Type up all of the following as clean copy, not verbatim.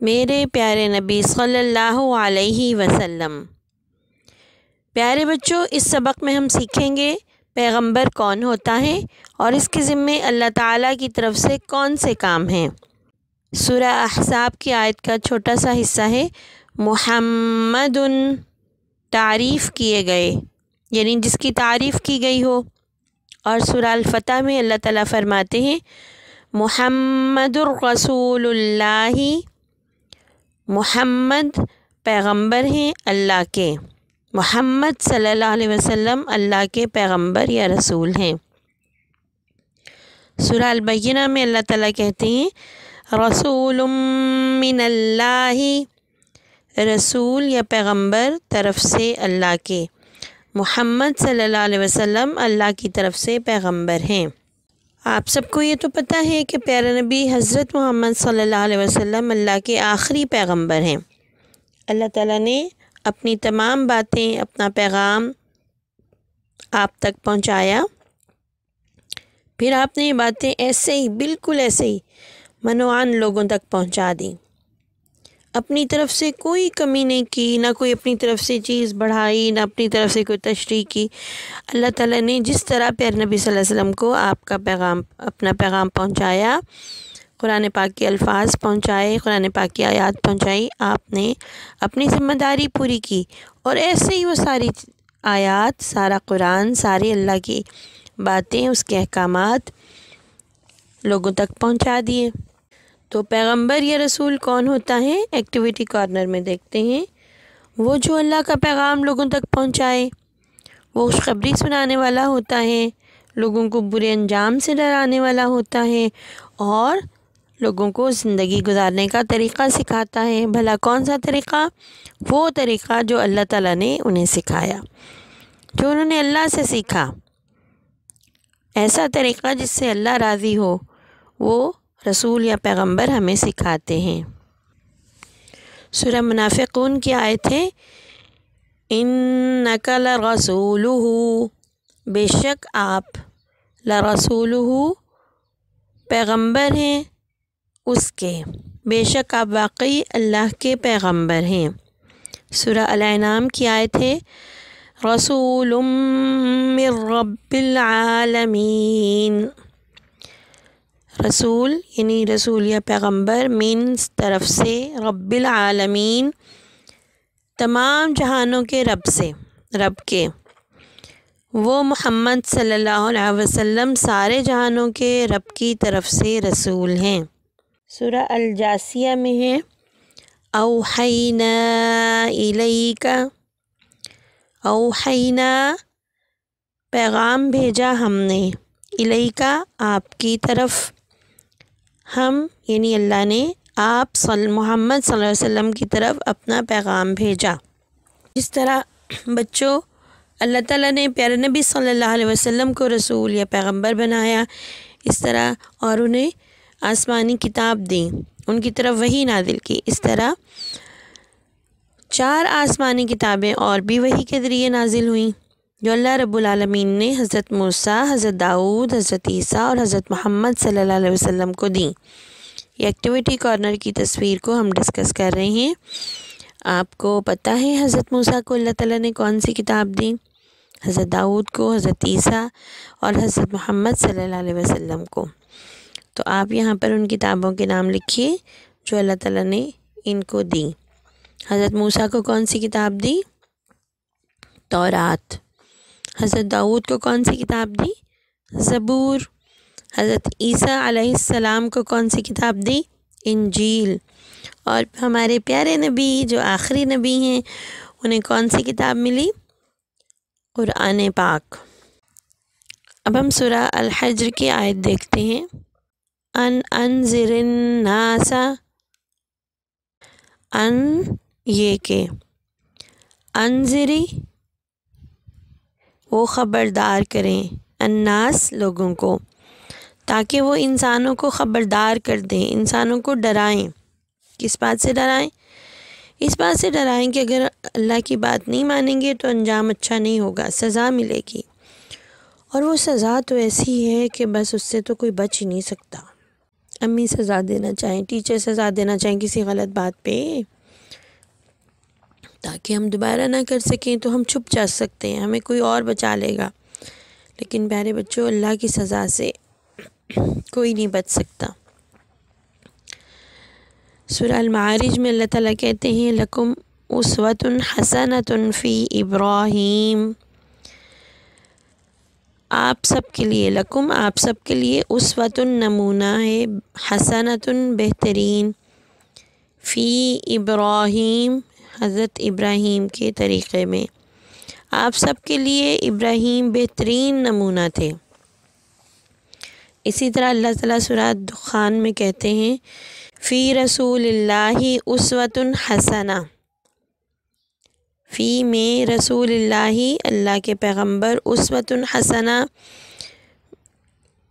میرے پیارے نبی صلی اللہ علیہ وسلم۔ پیارے بچوں، اس سبق میں ہم سیکھیں گے پیغمبر کون ہوتا ہے اور اس کے ذمے اللہ تعالیٰ کی طرف سے کون سے کام ہیں۔ سورہ احزاب کی آیت کا چھوٹا سا حصہ ہے محمد، تعریف کیے گئے، یعنی جس کی تعریف کی گئی ہو۔ اور سورہ الفتح میں اللہ تعالیٰ فرماتے ہیں محمد الرسول اللہ، محمد پیغمبر ہیں اللہ کے، محمد صلی اللہ علیہ وسلم اللہ کے پیغمبر یا رسول ہیں۔ سورہ البینہ میں اللہ تعالیٰ کہتے ہیں رسول من اللہ، رسول یا پیغمبر طرف سے اللہ کے، محمد صلی اللہ علیہ وسلم اللہ کی طرف سے پیغمبر ہیں۔ آپ سب کو یہ تو پتہ ہے کہ پیارے نبی حضرت محمد صلی اللہ علیہ وسلم اللہ کے آخری پیغمبر ہیں۔ اللہ تعالیٰ نے اپنی تمام باتیں، اپنا پیغام آپ تک پہنچایا، پھر آپ نے یہ باتیں ایسے ہی، بالکل ایسے ہی منوعاً لوگوں تک پہنچا دیں، اپنی طرف سے کوئی کمی نہیں کی، نہ کوئی اپنی طرف سے چیز بڑھائی، نہ اپنی طرف سے کوئی تشریح کی۔ اللہ تعالیٰ نے جس طرح پیارے نبی صلی اللہ علیہ وسلم کو آپ کا پیغام، اپنا پیغام پہنچایا، قرآن پاک کے الفاظ پہنچائے، قرآن پاک کی آیات پہنچائی، آپ نے اپنی ذمہ داری پوری کی، اور ایسے ہی وہ ساری آیات، سارا قرآن، ساری اللہ کی باتیں، اس کے احکامات لوگوں تک پہنچا دیے۔ تو پیغمبر یا رسول کون ہوتا ہے؟ ایکٹیویٹی کارنر میں دیکھتے ہیں، وہ جو اللہ کا پیغام لوگوں تک پہنچائے، وہ خوشخبری سنانے والا ہوتا ہے، لوگوں کو برے انجام سے ڈرانے والا ہوتا ہے، اور لوگوں کو زندگی گزارنے کا طریقہ سکھاتا ہے۔ بھلا کون سا طریقہ؟ وہ طریقہ جو اللہ تعالیٰ نے انہیں سکھایا، جو انہوں نے اللہ سے سیکھا، ایسا طریقہ جس سے اللہ راضی ہو، وہ رسول یا پیغمبر ہمیں سکھاتے ہیں۔ سورہ منافقون کی آیت ہے اِنَّکَ لَرَسُولُهُ، بے شک آپ لَرَسُولُهُ، پیغمبر ہیں اس کے، بے شک آپ واقعی اللہ کے پیغمبر ہیں۔ سورہ الانعام کی آیت ہے رسول من رب العالمین، رسول یعنی رسول یا پیغمبر، مینز طرف سے، رب العالمین تمام جہانوں کے رب سے، رب کے، وہ محمد صلی اللہ علیہ وسلم سارے جہانوں کے رب کی طرف سے رسول ہیں۔ سورہ الجاثیہ میں ہے اوحینا الیک، اوحینا پیغام بھیجا ہم نے، الیک آپ کی طرف، ہم یعنی اللہ نے آپ محمد صلی اللہ علیہ وسلم کی طرف اپنا پیغام بھیجا۔ جس طرح بچوں اللہ تعالیٰ نے پیارے نبی صلی اللہ علیہ وسلم کو رسول یا پیغمبر بنایا، اس طرح اور انہیں آسمانی کتاب دی، ان کی طرف وحی نازل کی۔ اس طرح 4 آسمانی کتابیں اور بھی وحی کے ذریعے نازل ہوئیں، جو اللہ رب العالمین نے حضرت موسیٰ، حضرت داؤد، حضرت عیسیٰ اور حضرت محمد صلی اللہ علیہ وسلم کو دیں۔ یہ ایکٹیویٹی کارنر کی تصویر کو ہم ڈسکس کر رہے ہیں۔ آپ کو پتہ ہے حضرت موسیٰ کو اللہ تعالیٰ نے کون سی کتاب دی؟ حضرت داؤد کو، حضرت عیسیٰ اور حضرت محمد صلی اللہ علیہ وسلم کو۔ تو آپ یہاں پر ان کتابوں کے نام لکھیے جو اللہ تعالیٰ نے ان کو دی۔ حضرت موسیٰ کو کون سی کتاب دی؟ تورات۔ حضرت داؤد کو کون سی کتاب دی؟ زبور۔ حضرت عیسیٰ علیہ السلام کو کون سی کتاب دی؟ انجیل۔ اور ہمارے پیارے نبی جو آخری نبی ہیں، انہیں کون سی کتاب ملی؟ قرآن پاک۔ اب ہم سورہ الحجر کی آیت دیکھتے ہیں انذر الناس، یہ کہ انذری وہ خبردار کریں، الناس لوگوں کو، تاکہ وہ انسانوں کو خبردار کر دیں، انسانوں کو ڈرائیں۔ کس بات سے ڈرائیں؟ اس بات سے ڈرائیں کہ اگر اللہ کی بات نہیں مانیں گے تو انجام اچھا نہیں ہوگا، سزا ملے گی، اور وہ سزا تو ایسی ہے کہ بس اس سے تو کوئی بچ ہی نہیں سکتا۔ امی سزا دینا چاہیں، ٹیچر سزا دینا چاہیں کسی غلط بات پہ، تاکہ ہم دوبارہ نہ کر سکیں تو ہم چھپ جا سکتے ہیں، ہمیں کوئی اور بچا لے گا۔ لیکن پیارے بچوں، اللہ کی سزا سے کوئی نہیں بچ سکتا۔ سورہ المعارج میں اللہ تعالیٰ کہتے ہیں لَکُمْ أُسْوَةٌ حَسَنَةٌ فِي إِبْرَاہِیم، آپ سب کے لیے، لکم آپ سب کے لیے، اسوۃ نمونہ ہے، حسنۃ بہترین، فی ابراہیم حضرت ابراہیم کے طریقے میں، آپ سب کے لیے ابراہیم بہترین نمونہ تھے۔ اسی طرح اللہ تعالیٰ سورہ دخان میں کہتے ہیں فی رسول اللہ اسوۃ حسنہ، فی میں رسول اللہ، اللہ کے پیغمبر، اسوۃ حسنہ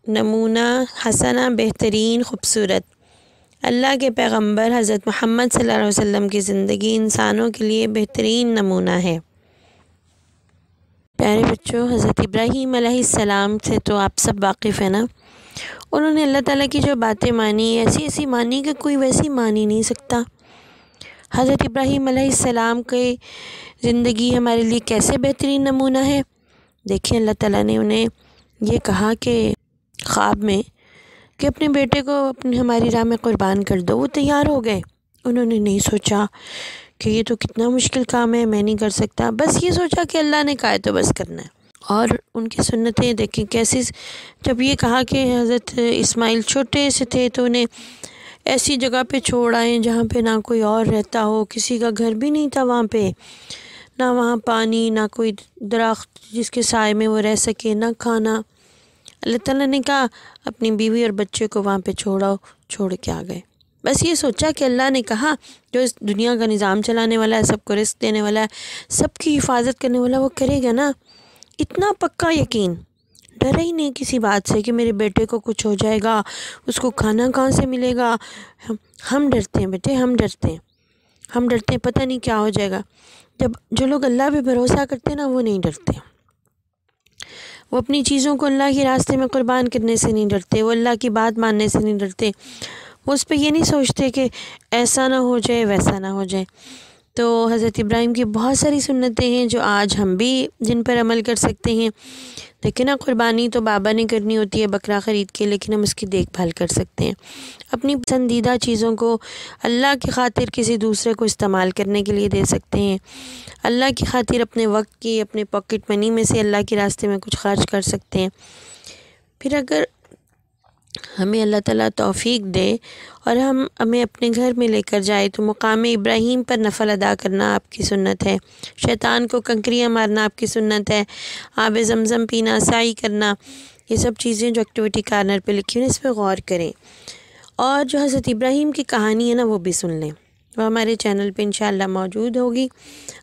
نمونہ، حسنہ بہترین خوبصورت، اللہ کے پیغمبر حضرت محمد صلی اللہ علیہ وسلم کی زندگی انسانوں کے لیے بہترین نمونہ ہے۔ پیارے بچوں، حضرت ابراہیم علیہ السلام سے تو آپ سب واقف ہیں نا، انہوں نے اللہ تعالیٰ کی جو باتیں مانی، ایسی ایسی مانی کہ کوئی ویسی مان ہی نہیں سکتا۔ حضرت ابراہیم علیہ السلام کی زندگی ہمارے لیے کیسے بہترین نمونہ ہے۔ دیکھیں اللہ تعالیٰ نے انہیں یہ کہا کہ خواب میں کہ اپنے بیٹے کو ہماری راہ میں قربان کر دو، وہ تیار ہو گئے۔ انہوں نے نہیں سوچا کہ یہ تو کتنا مشکل کام ہے، میں نہیں کر سکتا، بس یہ سوچا کہ اللہ نے کہا ہے تو بس کرنا ہے۔ اور ان کی سنتیں دیکھیں کیسی، جب یہ کہا کہ حضرت اسماعیل چھوٹے سے تھے تو انہیں ایسی جگہ پہ چھوڑ آئیں جہاں پہ نہ کوئی اور رہتا ہو، کسی کا گھر بھی نہیں تھا وہاں پہ، نہ وہاں پانی، نہ کوئی درخت جس کے سائے میں وہ رہ سکے، نہ کھانا۔ اللہ تعالیٰ نے کہا اپنی بیوی اور بچے کو وہاں پہ چھوڑاؤ، چھوڑ کے آ گئے۔ بس یہ سوچا کہ اللہ نے کہا جو اس دنیا کا نظام چلانے والا ہے، سب کو رزق دینے والا ہے، سب کی حفاظت کرنے والا، وہ کرے گا نا۔ اتنا پکا یقین، ڈرا ہی نہیں کسی بات سے کہ میرے بیٹے کو کچھ ہو جائے گا، اس کو کھانا کہاں سے ملے گا۔ ہم ڈرتے ہیں بیٹے، ہم ڈرتے ہیں پتہ نہیں کیا ہو جائے گا۔ جب جو لوگ اللہ پہ بھروسہ کرتے ہیں نا، وہ نہیں ڈرتے، وہ اپنی چیزوں کو اللہ کے راستے میں قربان کرنے سے نہیں ڈرتے، وہ اللہ کی بات ماننے سے نہیں ڈرتے، وہ اس پہ یہ نہیں سوچتے کہ ایسا نہ ہو جائے ویسا نہ ہو جائے۔ تو حضرت ابراہیم کی بہت ساری سنتیں ہیں جو آج ہم بھی جن پر عمل کر سکتے ہیں۔ لیکن نا قربانی تو بابا نے کرنی ہوتی ہے بکرا خرید کے، لیکن ہم اس کی دیکھ بھال کر سکتے ہیں۔ اپنی پسندیدہ چیزوں کو اللہ کی خاطر کسی دوسرے کو استعمال کرنے کے لیے دے سکتے ہیں، اللہ کی خاطر اپنے وقت کی، اپنے پاکٹ منی میں سے اللہ کے راستے میں کچھ خرچ کر سکتے ہیں۔ پھر اگر ہمیں اللہ تعالیٰ توفیق دے اور ہمیں اپنے گھر میں لے کر جائے تو مقام ابراہیم پر نفل ادا کرنا آپ کی سنت ہے، شیطان کو کنکریاں مارنا آپ کی سنت ہے، آب زمزم پینا، سعی کرنا، یہ سب چیزیں جو ایکٹیویٹی کارنر پہ لکھی ہیں اس پہ غور کریں۔ اور جو حضرت ابراہیم کی کہانی ہے نا، وہ بھی سن لیں، وہ ہمارے چینل پہ انشاءاللہ موجود ہوگی،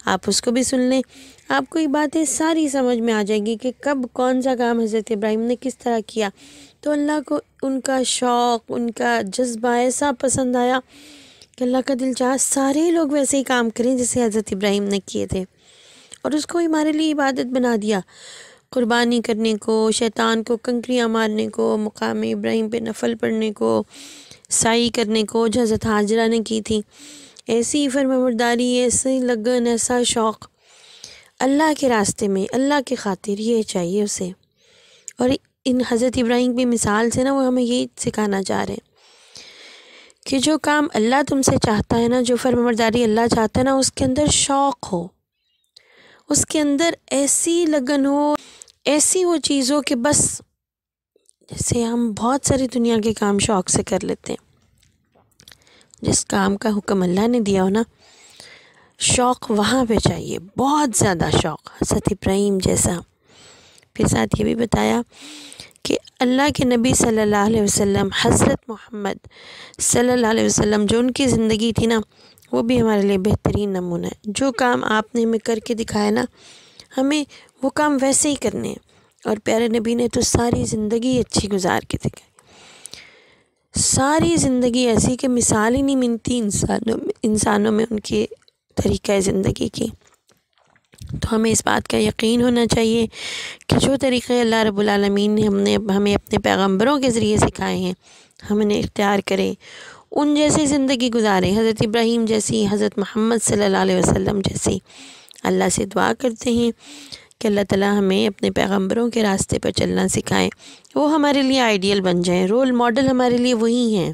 آپ اس کو بھی سن لیں۔ آپ کو یہ باتیں ساری سمجھ میں آ جائے گی کہ کب کون سا کام حضرت ابراہیم نے کس طرح کیا۔ تو اللہ کو ان کا شوق، ان کا جذبہ ایسا پسند آیا کہ اللہ کا دل چاہا سارے لوگ ویسے ہی کام کریں جیسے حضرت ابراہیم نے کیے تھے، اور اس کو ہمارے لیے عبادت بنا دیا، قربانی کرنے کو، شیطان کو کنکریاں مارنے کو، مقام ابراہیم پہ نفل پڑھنے کو، سعی کرنے کو جو حضرت حاجرہ نے کی تھی۔ ایسی فرمانبرداری، ایسی لگن، ایسا شوق اللہ کے راستے میں، اللہ کے خاطر، یہ چاہیے اسے۔ اور ان حضرت ابراہیم کی مثال سے نا وہ ہمیں یہی سکھانا چاہ رہے ہیں کہ جو کام اللہ تم سے چاہتا ہے نا، جو فرمانبرداری اللہ چاہتا ہے نا، اس کے اندر شوق ہو، اس کے اندر ایسی لگن ہو، ایسی وہ چیز ہو کہ بس، جیسے ہم بہت ساری دنیا کے کام شوق سے کر لیتے ہیں، جس کام کا حکم اللہ نے دیا ہو نا، شوق وہاں پہ چاہیے، بہت زیادہ شوق، حضرت ابراہیم جیسا۔ پھر ساتھ یہ بھی بتایا کہ اللہ کے نبی صلی اللہ علیہ وسلم، حضرت محمد صلی اللہ علیہ وسلم، جو ان کی زندگی تھی نا، وہ بھی ہمارے لیے بہترین نمونہ ہے۔ جو کام آپ نے ہمیں کر کے دکھایا نا، ہمیں وہ کام ویسے ہی کرنے ہیں۔ اور پیارے نبی نے تو ساری زندگی اچھی گزار کے دکھائی، ساری زندگی ایسی کہ مثال ہی نہیں ملتی انسانوں میں ان کے طریقہ زندگی کی۔ تو ہمیں اس بات کا یقین ہونا چاہیے کہ جو طریقے اللہ رب العالمین نے ہمیں اپنے پیغمبروں کے ذریعے سکھائے ہیں ہم انہیں اختیار کریں، ان جیسی زندگی گزاریں، حضرت ابراہیم جیسی، حضرت محمد صلی اللہ علیہ وسلم جیسی۔ اللہ سے دعا کرتے ہیں کہ اللہ تعالیٰ ہمیں اپنے پیغمبروں کے راستے پر چلنا سکھائیں، وہ ہمارے لیے آئیڈیل بن جائیں، رول ماڈل ہمارے لیے وہی ہیں۔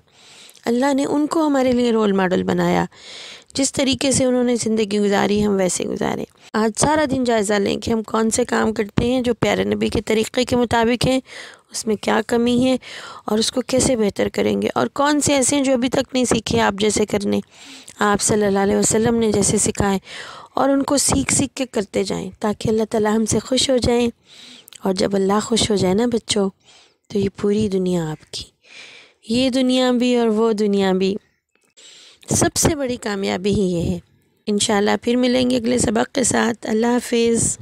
اللہ نے ان کو ہمارے لیے رول ماڈل بنایا، جس طریقے سے انہوں نے زندگی گزاری ہم ویسے گزاریں۔ آج سارا دن جائزہ لیں کہ ہم کون سے کام کرتے ہیں جو پیارے نبی کے طریقے کے مطابق ہیں، اس میں کیا کمی ہے اور اس کو کیسے بہتر کریں گے، اور کون سے ایسے ہیں جو ابھی تک نہیں سیکھے آپ جیسے کرنے، آپ صلی اللہ علیہ وسلم نے جیسے سکھائے، اور ان کو سیکھ کے کرتے جائیں تاکہ اللہ تعالیٰ ہم سے خوش ہو جائیں۔ اور جب اللہ خوش ہو جائے نا بچوں، تو یہ پوری دنیا آپ کی، یہ دنیا بھی اور وہ دنیا بھی، سب سے بڑی کامیابی ہی یہ ہے۔ انشاءاللہ پھر ملیں گے اگلے سبق کے ساتھ۔ اللہ حافظ۔